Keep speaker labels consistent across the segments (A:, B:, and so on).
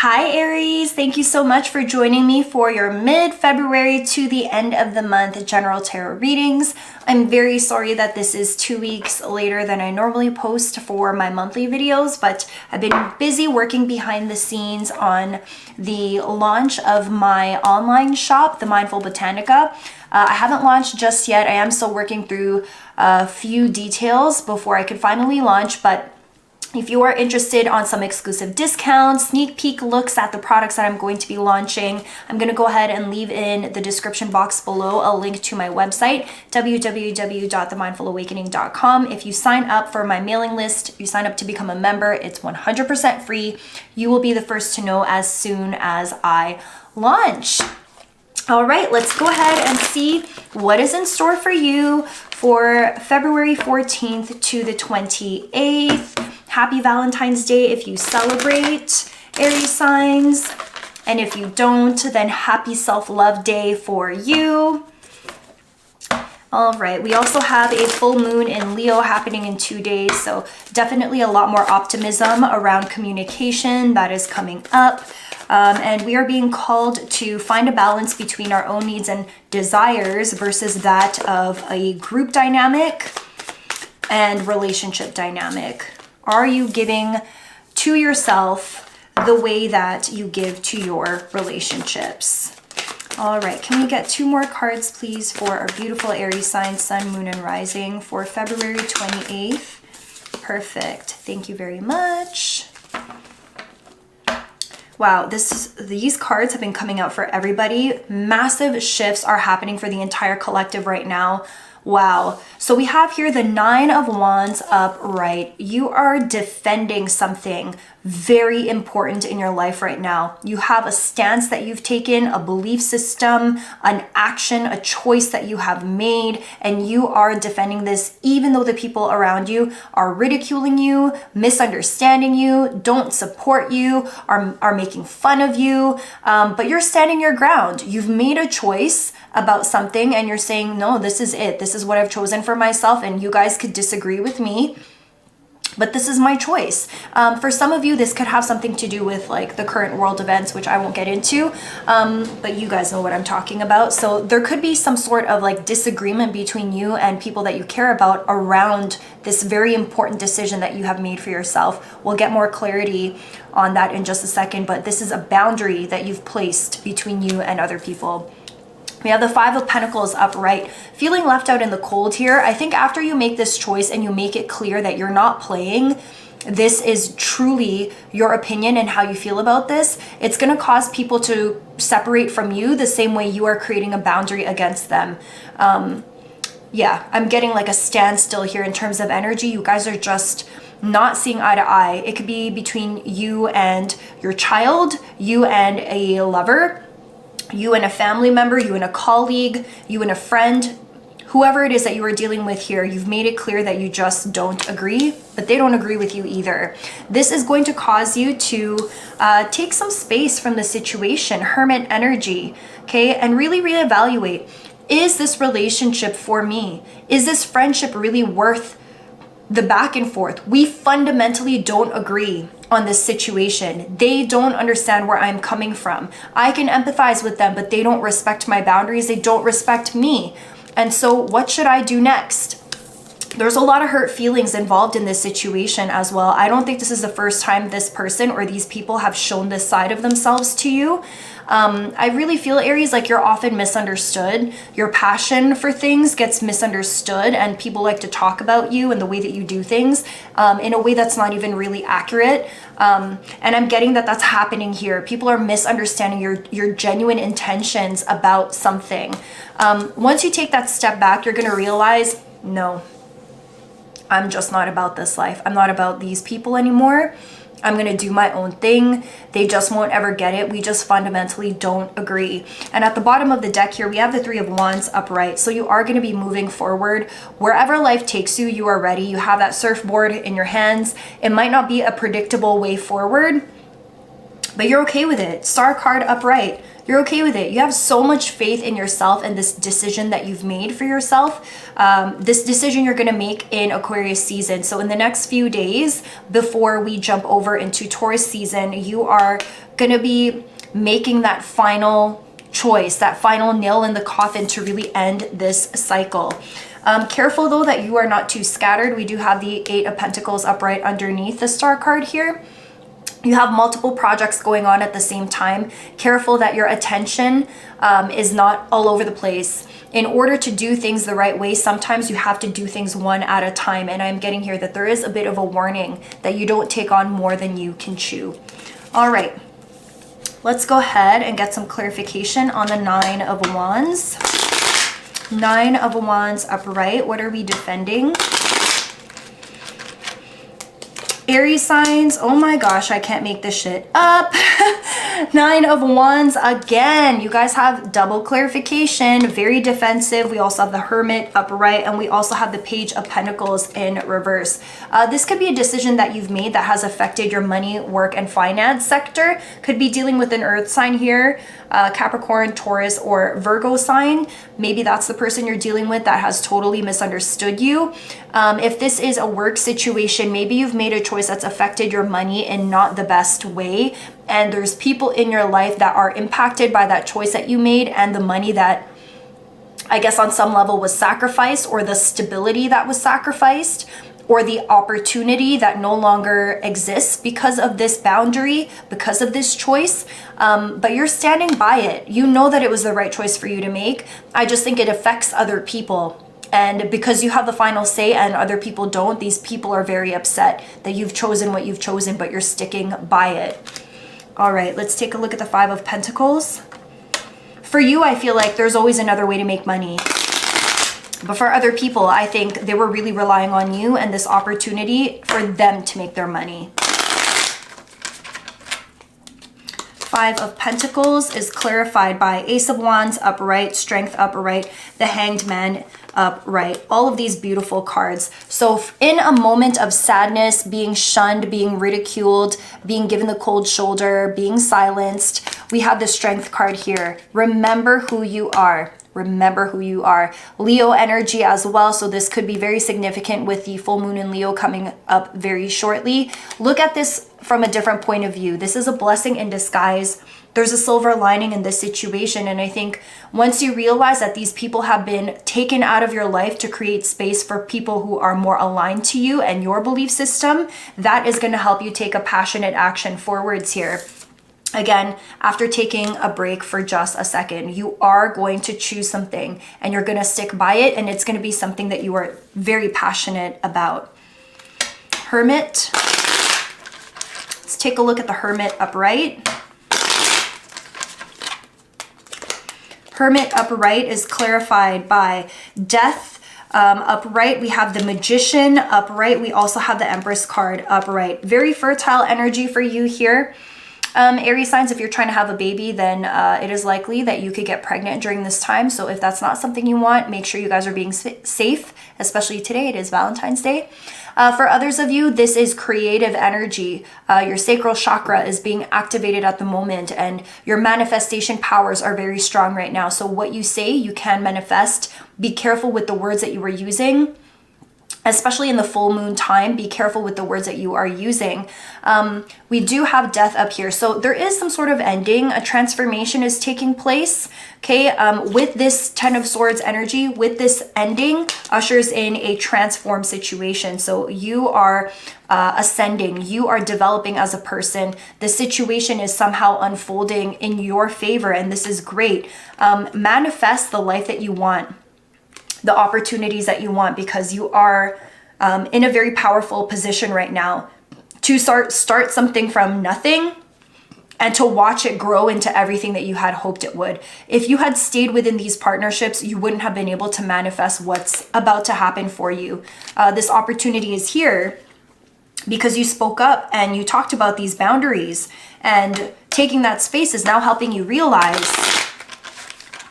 A: Hi Aries, thank you so much for joining me for your mid-February to the end of the month general tarot readings. I'm very sorry that this is 2 weeks later than I normally post for my monthly videos, but I've been busy working behind the scenes on the launch of my online shop, The Mindful Botanica. I haven't launched just yet. I am still working through a few details before I could finally launch, but if you are interested on some exclusive discounts, sneak peek looks at the products that I'm going to be launching, I'm going to go ahead and leave in the description box below a link to my website, www.themindfulawakening.com. If you sign up for my mailing list, you sign up to become a member, it's 100% free. You will be the first to know as soon as I launch. All right, let's go ahead and see what is in store for you for February 14th to the 28th. Happy Valentine's Day if you celebrate, Aries signs. And if you don't, then happy self-love day for you. All right, we also have a full moon in Leo happening in 2 days, so definitely a lot more optimism around communication that is coming up. And we are being called to find a balance between our own needs and desires versus that of a group dynamic and relationship dynamic. Are you giving to yourself the way that you give to your relationships? All right, can we get 2 more cards, please, for our beautiful Aries sign, Sun, Moon, and Rising for February 28th? Perfect. Thank you very much. Wow, these cards have been coming out for everybody. Massive shifts are happening for the entire collective right now. Wow. So we have here the 9 of Wands upright. You are defending something very important in your life right now. You have a stance that you've taken, a belief system, an action, a choice that you have made, and you are defending this even though the people around you are ridiculing you, misunderstanding you, don't support you, are making fun of you, but you're standing your ground. You've made a choice about something and you're saying, no, this is it. This is what I've chosen for myself, and you guys could disagree with me, but this is my choice. For some of you, this could have something to do with like the current world events, which I won't get into, but you guys know what I'm talking about. So there could be some sort of like disagreement between you and people that you care about around this very important decision that you have made for yourself. We'll get more clarity on that in just a second, but this is a boundary that you've placed between you and other people. We have the 5 of Pentacles upright, feeling left out in the cold here. I think after you make this choice and you make it clear that you're not playing, this is truly your opinion and how you feel about this, it's going to cause people to separate from you the same way you are creating a boundary against them. Yeah, I'm getting like a standstill here in terms of energy. You guys are just not seeing eye to eye. It could be between you and your child, you and a lover, you and a family member, you and a colleague, you and a friend, whoever it is that you are dealing with here. You've made it clear that you just don't agree, but they don't agree with you either. This is going to cause you to take some space from the situation, hermit energy, okay? And really reevaluate, is this relationship for me? Is this friendship really worth the back and forth? We fundamentally don't agree on this situation. They don't understand where I'm coming from. I can empathize with them, but they don't respect my boundaries. They don't respect me. And so what should I do next? There's a lot of hurt feelings involved in this situation as well. I don't think this is the first time this person or these people have shown this side of themselves to you. I really feel, Aries, like you're often misunderstood. Your passion for things gets misunderstood, and people like to talk about you and the way that you do things in a way that's not even really accurate. And I'm getting that that's happening here. People are misunderstanding your genuine intentions about something. Once you take that step back, you're going to realize, no, I'm just not about this life. I'm not about these people anymore. I'm going to do my own thing. They just won't ever get it. We just fundamentally don't agree. And at the bottom of the deck here, we have the 3 of Wands upright. So you are going to be moving forward. Wherever life takes you, you are ready. You have that surfboard in your hands. It might not be a predictable way forward, but you're okay with it. Star card upright. You're okay with it. You have so much faith in yourself and this decision that you've made for yourself. This decision you're going to make in Aquarius season. So in the next few days before we jump over into Taurus season, you are going to be making that final choice, that final nail in the coffin to really end this cycle. Careful though that you are not too scattered. We do have the 8 of Pentacles upright underneath the star card here. You have multiple projects going on at the same time. Careful that your attention is not all over the place. In order to do things the right way, sometimes you have to do things one at a time. And I'm getting here that there is a bit of a warning that you don't take on more than you can chew. All right, let's go ahead and get some clarification on the 9 of Wands. 9 of Wands upright. What are we defending? Aries signs, oh my gosh, I can't make this shit up. 9 of Wands again. You guys have double clarification, very defensive. We also have the Hermit upright, and we also have the Page of Pentacles in reverse. This could be a decision that you've made that has affected your money, work, and finance sector. Could be dealing with an earth sign here, Capricorn, Taurus, or Virgo sign. Maybe that's the person you're dealing with that has totally misunderstood you. If this is a work situation, maybe you've made a choice that's affected your money in not the best way, and there's people in your life that are impacted by that choice that you made and the money that I guess on some level was sacrificed, or the stability that was sacrificed, or the opportunity that no longer exists because of this boundary, because of this choice. But you're standing by it. You know that it was the right choice for you to make. I just think it affects other people. And because you have the final say and other people don't, these people are very upset that you've chosen what you've chosen, but you're sticking by it. All right, let's take a look at the 5 of Pentacles. For you, I feel like there's always another way to make money. But for other people, I think they were really relying on you and this opportunity for them to make their money. 5 of Pentacles is clarified by Ace of Wands upright, Strength upright, the Hanged Man upright. All of these beautiful cards. So in a moment of sadness, being shunned, being ridiculed, being given the cold shoulder, being silenced, we have the Strength card here. Remember who you are. Remember who you are. Leo energy as well, so this could be very significant with the full moon in Leo coming up very shortly. Look at this from a different point of view. This is a blessing in disguise. There's a silver lining in this situation, and I think once you realize that these people have been taken out of your life to create space for people who are more aligned to you and your belief system, that is going to help you take a passionate action forwards here. Again, after taking a break for just a second, you are going to choose something and you're going to stick by it, and it's going to be something that you are very passionate about. Hermit. Let's take a look at the Hermit upright. Hermit upright is clarified by Death upright. We have the Magician upright. We also have the Empress card upright. Very fertile energy for you here. Aries signs, if you're trying to have a baby, then it is likely that you could get pregnant during this time. So if that's not something you want, make sure you guys are being safe, especially today. It is Valentine's Day. For others of you, this is creative energy. Your sacral chakra is being activated at the moment, and your manifestation powers are very strong right now. So what you say, you can manifest. Be careful with the words that you are using. Especially in the full moon time, be careful with the words that you are using. We do have Death up here. So there is some sort of ending. A transformation is taking place. Okay, with this 10 of Swords energy, with this ending, ushers in a transform situation. So you are ascending. You are developing as a person. The situation is somehow unfolding in your favor, and this is great. Manifest the life that you want, the opportunities that you want, because you are in a very powerful position right now to start something from nothing and to watch it grow into everything that you had hoped it would. If you had stayed within these partnerships, you wouldn't have been able to manifest what's about to happen for you. This opportunity is here because you spoke up and you talked about these boundaries, and taking that space is now helping you realize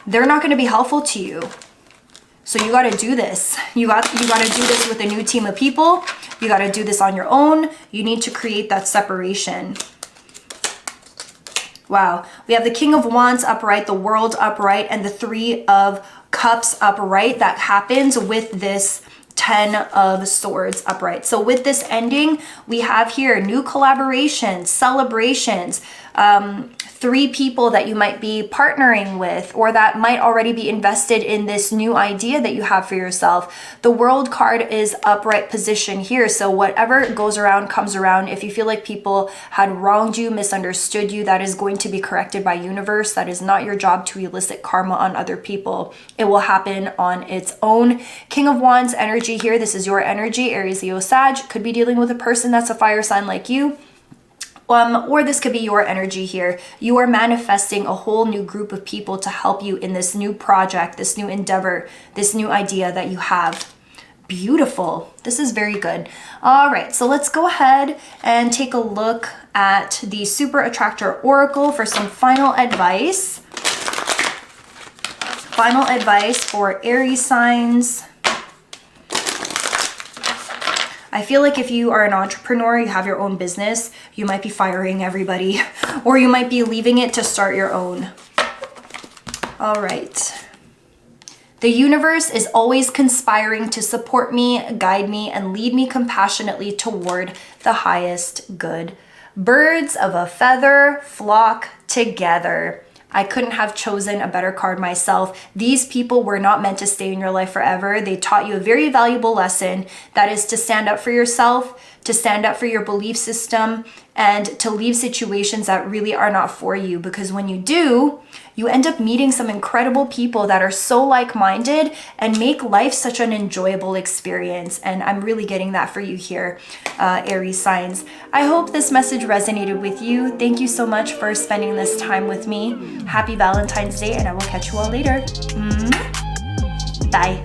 A: they're not going to be helpful to you. So you got to do this. You got to do this with a new team of people. You got to do this on your own. You need to create that separation. Wow. We have the King of Wands upright, the World upright, and the Three of Cups upright. That happens with this 10 of Swords upright. So with this ending, we have here new collaborations, celebrations, 3 people that you might be partnering with or that might already be invested in this new idea that you have for yourself. The World card is upright position here. So whatever goes around comes around. If you feel like people had wronged you, misunderstood you, that is going to be corrected by universe. That is not your job to elicit karma on other people. It will happen on its own. King of Wands energy here. This is your energy, Aries, Leo, Sag. Could be dealing with a person that's a fire sign like you. Or this could be your energy here. You are manifesting a whole new group of people to help you in this new project, this new endeavor, this new idea that you have. Beautiful. This is very good. All right, so let's go ahead and take a look at the Super Attractor Oracle for some final advice. Final advice for Aries signs. I feel like if you are an entrepreneur, you have your own business, you might be firing everybody, or you might be leaving it to start your own. All right. The universe is always conspiring to support me, guide me, and lead me compassionately toward the highest good. Birds of a feather flock together. I couldn't have chosen a better card myself. These people were not meant to stay in your life forever. They taught you a very valuable lesson, that is to stand up for yourself, to stand up for your belief system, and to leave situations that really are not for you. Because when you do, you end up meeting some incredible people that are so like-minded and make life such an enjoyable experience. And I'm really getting that for you here, Aries signs. I hope this message resonated with you. Thank you so much for spending this time with me. Happy Valentine's Day, and I will catch you all later. Bye.